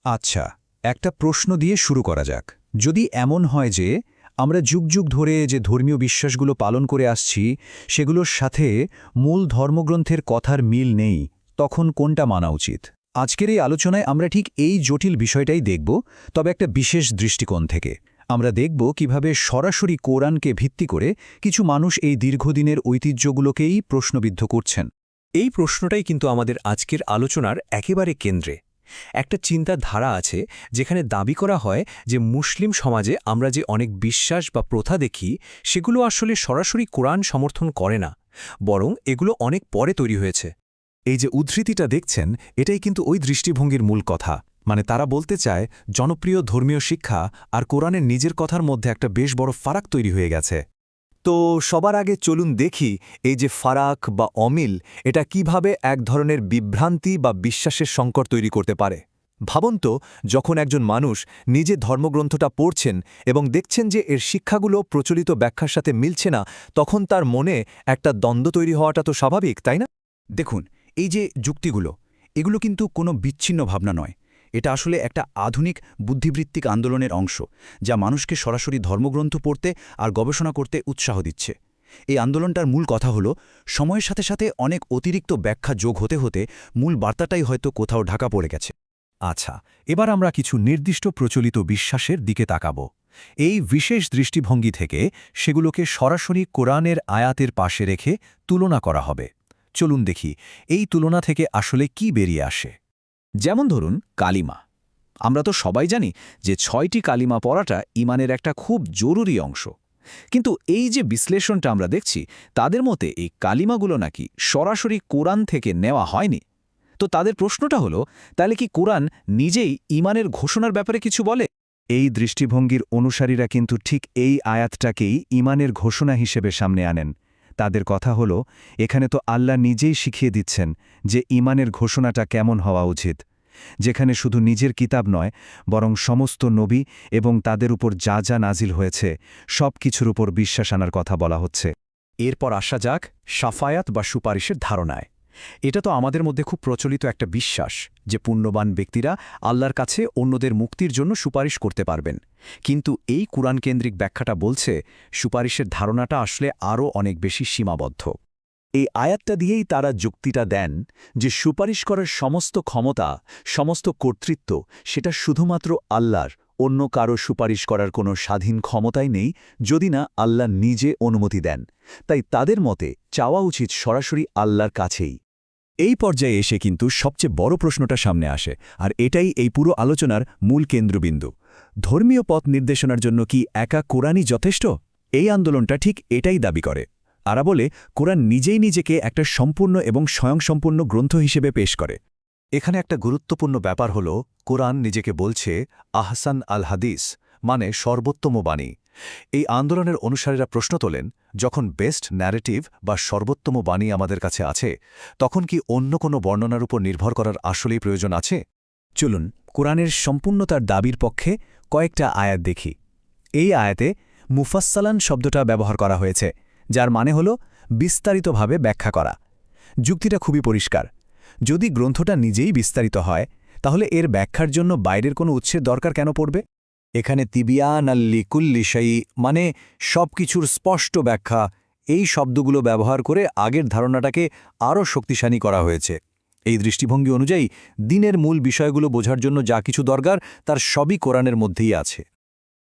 আচ্ছা, একটা প্রশ্ন দিয়ে শুরু করা যাক। যদি এমন হয় যে আমরা যুগ যুগ ধরে যে ধর্মীয় বিশ্বাসগুলো পালন করে আসছি সেগুলোর সাথে মূল ধর্মগ্রন্থের কথার মিল নেই, তখন কোনটা মানা উচিত? আজকের এই আলোচনায় আমরা ঠিক এই জটিল বিষয়টাই দেখব, তবে একটা বিশেষ দৃষ্টিকোণ থেকে। আমরা দেখব কিভাবে সরাসরি কোরআনকে ভিত্তি করে কিছু মানুষ এই দীর্ঘদিনের ঐতিহ্যগুলোকেই প্রশ্নবিদ্ধ করছেন। এই প্রশ্নটাই কিন্তু আমাদের আজকের আলোচনার একেবারে কেন্দ্রে। একটা চিন্তাধারা আছে যেখানে দাবি করা হয় যে মুসলিম সমাজে আমরা যে অনেক বিশ্বাস বা প্রথা দেখি সেগুলো আসলে সরাসরি কোরআন সমর্থন করে না, বরং এগুলো অনেক পরে তৈরি হয়েছে। এই যে উদ্ধৃতিটা দেখছেন, এটাই কিন্তু ওই দৃষ্টিভঙ্গির মূল কথা। মানে তারা বলতে চায় জনপ্রিয় ধর্মীয় শিক্ষা আর কোরআনের নিজের কথার মধ্যে একটা বেশ বড় ফারাক তৈরি হয়ে গেছে। তো সবার আগে চলুন দেখি এই যে ফারাক বা অমিল, এটা কিভাবে এক ধরনের বিভ্রান্তি বা বিশ্বাসের সংকট তৈরি করতে পারে। ভাবুন তো, যখন একজন মানুষ নিজে ধর্মগ্রন্থটা পড়ছেন এবং দেখছেন যে এর শিক্ষাগুলো প্রচলিত ব্যাখ্যার সাথে মিলছে না, তখন তার মনে একটা দ্বন্দ্ব তৈরি হওয়াটা তো স্বাভাবিক, তাই না? দেখুন, এই যে যুক্তিগুলো, এগুলো কিন্তু কোনো বিচ্ছিন্ন ভাবনা নয়। এটা আসলে একটা আধুনিক বুদ্ধিবৃত্তিক আন্দোলনের অংশ, যা মানুষকে সরাসরি ধর্মগ্রন্থ পড়তে আর গবেষণা করতে উৎসাহ দিচ্ছে। এই আন্দোলনটার মূল কথা হলো, সময়ের সাথে সাথে অনেক অতিরিক্ত ব্যাখ্যা যোগ হতে হতে মূল বার্তাটাই হয়তো কোথাও ঢাকা পড়ে গেছে। আচ্ছা, এবার আমরা কিছু নির্দিষ্ট প্রচলিত বিশ্বাসের দিকে তাকাব। এই বিশেষ দৃষ্টিভঙ্গি থেকে সেগুলোকে সরাসরি কোরআনের আয়াতের পাশে রেখে তুলনা করা হবে। চলুন দেখি এই তুলনা থেকে আসলে কি বেরিয়ে আসে। যেমন ধরুন কালিমা। আমরা তো সবাই জানি যে 6টি কালিমা পড়াটা ঈমানের একটা খুব জরুরি অংশ। কিন্তু এই যে বিশ্লেষণটা আমরা দেখছি, তাদের মতে এই কালিমাগুলো নাকি সরাসরি কোরআন থেকে নেওয়া হয়নি। তো তাদের প্রশ্নটা হলো, তাহলে কি কোরআন নিজেই ঈমানের ঘোষণার ব্যাপারে কিছু বলে? এই দৃষ্টিভঙ্গির অনুসারীরা কিন্তু ঠিক এই আয়াতটাকেই ঈমানের ঘোষণা হিসেবে সামনে আনেন। তাদের কথা হলো, এখানে তো আল্লাহ নিজেই শিখিয়ে দিচ্ছেন যে ঈমানের ঘোষণাটা কেমন হওয়া উচিত, যেখানে শুধু নিজের কিতাব নয়, বরং সমস্ত নবী এবং তাদের উপর যা যা নাজিল হয়েছে সব কিছুর উপর বিশ্বাস আনার কথা বলা হচ্ছে। এরপর আসা যাক শাফায়াত বা সুপারিশের ধারণায়। এটা তো আমাদের মধ্যে খুব প্রচলিত একটা বিশ্বাস যে পুণ্যবান ব্যক্তিরা আল্লাহর কাছে অন্যদের মুক্তির জন্য সুপারিশ করতে পারবেন। কিন্তু এই কুরআনকেন্দ্রিক ব্যাখ্যাটা বলছে সুপারিশের ধারণাটা আসলে আরও অনেক বেশি সীমাবদ্ধ। এই আয়াতটা দিয়েই তারা যুক্তিটা দেন যে সুপারিশ করার সমস্ত ক্ষমতা, সমস্ত কর্তৃত্ব সেটা শুধুমাত্র আল্লাহর, অন্য কারো সুপারিশ করার কোনো স্বাধীন ক্ষমতাই নেই যদি না আল্লাহ নিজে অনুমতি দেন। তাই তাদের মতে চাওয়া উচিত সরাসরি আল্লাহর কাছেই। এই পর্যায়ে এসে কিন্তু সবচেয়ে বড় প্রশ্নটা সামনে আসে, আর এটাই এই পুরো আলোচনার মূল কেন্দ্রবিন্দু। ধর্মীয় পথ নির্দেশনার জন্য কি একা কোরআনই যথেষ্ট? এই আন্দোলনটা ঠিক এটাই দাবি করে। আরা বলে কোরআন নিজেই নিজেকে একটা সম্পূর্ণ এবং স্বয়ংসম্পূর্ণ গ্রন্থ হিসেবে পেশ করে। এখানে একটা গুরুত্বপূর্ণ ব্যাপার হল, কোরআন নিজেকে বলছে আহসান আল হাদিস, মানে সর্বোত্তম বাণী। এই আন্দোলনের অনুসারীরা প্রশ্ন তোলেন, যখন বেস্ট ন্যারেটিভ বা সর্বোত্তম বাণী আমাদের কাছে আছে, তখন কি অন্য কোনো বর্ণনার উপর নির্ভর করার আসলেই প্রয়োজন আছে? চলুন কোরআনের সম্পূর্ণতার দাবির পক্ষে কয়েকটা আয়াত দেখি। এই আয়াতে মুফাসসালান শব্দটা ব্যবহার করা হয়েছে, যার মানে হল বিস্তারিতভাবে ব্যাখ্যা করা। যুক্তিটা খুবই পরিষ্কার। যদি গ্রন্থটা নিজেই বিস্তারিত হয়, তাহলে এর ব্যাখ্যার জন্য বাইরের কোনো উৎসের দরকার কেন পড়বে? এখানে তিবিয়ান আল্লিকুল্লি শাই, মানে সব কিছুর স্পষ্ট ব্যাখ্যা, এই শব্দগুলো ব্যবহার করে আগের ধারণাটাকে আরও শক্তিশালী করা হয়েছে। এই দৃষ্টিভঙ্গি অনুযায়ী দিনের মূল বিষয়গুলো বোঝার জন্য যা কিছু দরকার তার সবই কোরআনের মধ্যেই আছে।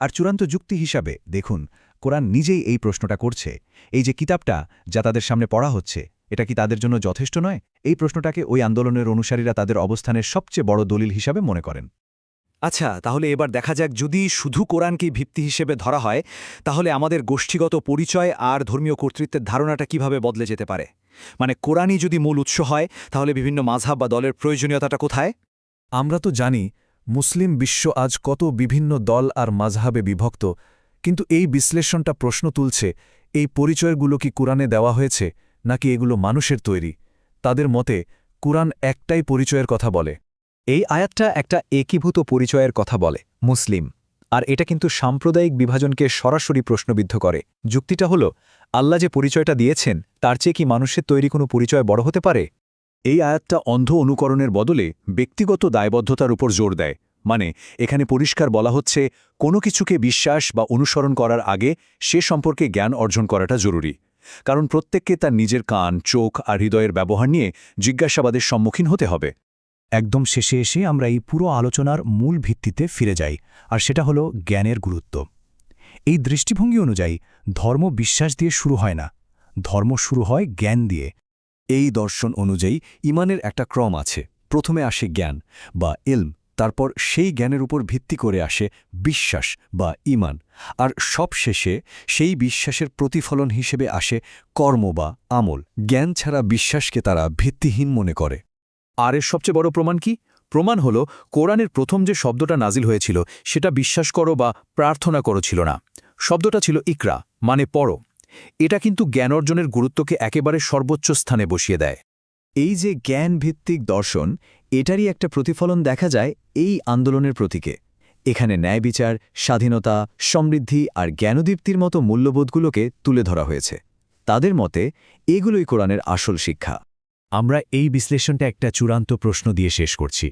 আর চূড়ান্ত যুক্তি হিসাবে দেখুন, কোরআন নিজেই এই প্রশ্নটা করছে, এই যে কিতাবটা যা তাদের সামনে পড়া হচ্ছে, এটা কি তাদের জন্য যথেষ্ট নয়? এই প্রশ্নটাকে ওই আন্দোলনের অনুসারীরা তাদের অবস্থানের সবচেয়ে বড় দলিল হিসাবে মনে করেন। আচ্ছা, তাহলে এবার দেখা যাক, যদি শুধু কোরআনকেই ভিত্তি হিসেবে ধরা হয়, তাহলে আমাদের গোষ্ঠীগত পরিচয় আর ধর্মীয় কর্তৃত্বের ধারণাটা কিভাবে বদলে যেতে পারে? মানে কোরআনই যদি মূল উৎস হয়, তাহলে বিভিন্ন মাযহাব বা দলের প্রয়োজনীয়তাটা কোথায়? আমরা তো জানি মুসলিম বিশ্ব আজ কত বিভিন্ন দল আর মাযহাবে বিভক্ত, কিন্তু এই বিশ্লেষণটা প্রশ্ন তুলছে, এই পরিচয়গুলো কি কোরআনে দেওয়া হয়েছে, নাকি এগুলো মানুষের তৈরি? তাদের মতে কোরআন একটাই পরিচয়ের কথা বলে। এই আয়াতটা একটা একীভূত পরিচয়ের কথা বলে, মুসলিম। আর এটা কিন্তু সাম্প্রদায়িক বিভাজনকে সরাসরি প্রশ্নবিদ্ধ করে। যুক্তিটা হলো, আল্লাহ যে পরিচয়টা দিয়েছেন তার চেয়ে কি মানুষের তৈরি কোনো পরিচয় বড় হতে পারে? এই আয়াতটা অন্ধ অনুকরণের বদলে ব্যক্তিগত দায়বদ্ধতার উপর জোর দেয়। মানে এখানে পরিষ্কার বলা হচ্ছে কোনো কিছুকে বিশ্বাস বা অনুসরণ করার আগে সে সম্পর্কে জ্ঞান অর্জন করাটা জরুরি, কারণ প্রত্যেককে তার নিজের কান, চোখ আর হৃদয়ের ব্যবহার নিয়ে জিজ্ঞাসাবাদের সম্মুখীন হতে হবে। একদম শেষে এসে আমরা এই পুরো আলোচনার মূল ভিত্তিতে ফিরে যাই, আর সেটা হলো জ্ঞানের গুরুত্ব। এই দৃষ্টিভঙ্গি অনুযায়ী ধর্ম বিশ্বাস দিয়ে শুরু হয় না, ধর্ম শুরু হয় জ্ঞান দিয়ে। এই দর্শন অনুযায়ী ইমানের একটা ক্রম আছে। প্রথমে আসে জ্ঞান বা ইলম, তারপর সেই জ্ঞানের উপর ভিত্তি করে আসে বিশ্বাস বা ইমান, আর সবশেষে সেই বিশ্বাসের প্রতিফলন হিসেবে আসে কর্ম বা আমল। জ্ঞান ছাড়া বিশ্বাসকে তারা ভিত্তিহীন মনে করে। আর এর সবচেয়ে বড় প্রমাণ কি? প্রমাণ হলো কোরআনের প্রথম যে শব্দটা নাজিল হয়েছিল সেটা বিশ্বাস করো বা প্রার্থনা করো ছিল না। শব্দটা ছিল ইকরা, মানে পড়ো। এটা কিন্তু জ্ঞান অর্জনের গুরুত্বকে একেবারে সর্বোচ্চ স্থানে বসিয়ে দেয়। এই যে জ্ঞানভিত্তিক দর্শন, এটারই একটা প্রতিফলন দেখা যায় এই আন্দোলনের প্রতীকে। এখানে ন্যায় বিচার, স্বাধীনতা, সমৃদ্ধি আর জ্ঞানদীপ্তির মতো মূল্যবোধগুলোকে তুলে ধরা হয়েছে। তাদের মতে এগুলোই কোরআনের আসল শিক্ষা। আমরা এই বিশ্লেষণটা একটা চূড়ান্ত প্রশ্ন দিয়ে শেষ করছি।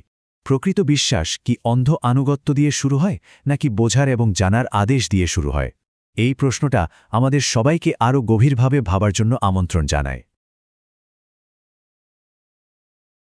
প্রকৃত বিশ্বাস কি অন্ধ আনুগত্য দিয়ে শুরু হয়, নাকি বোঝার এবং জানার আদেশ দিয়ে শুরু হয়? এই প্রশ্নটা আমাদের সবাইকে আরও গভীরভাবে ভাবার জন্য আমন্ত্রণ জানায়।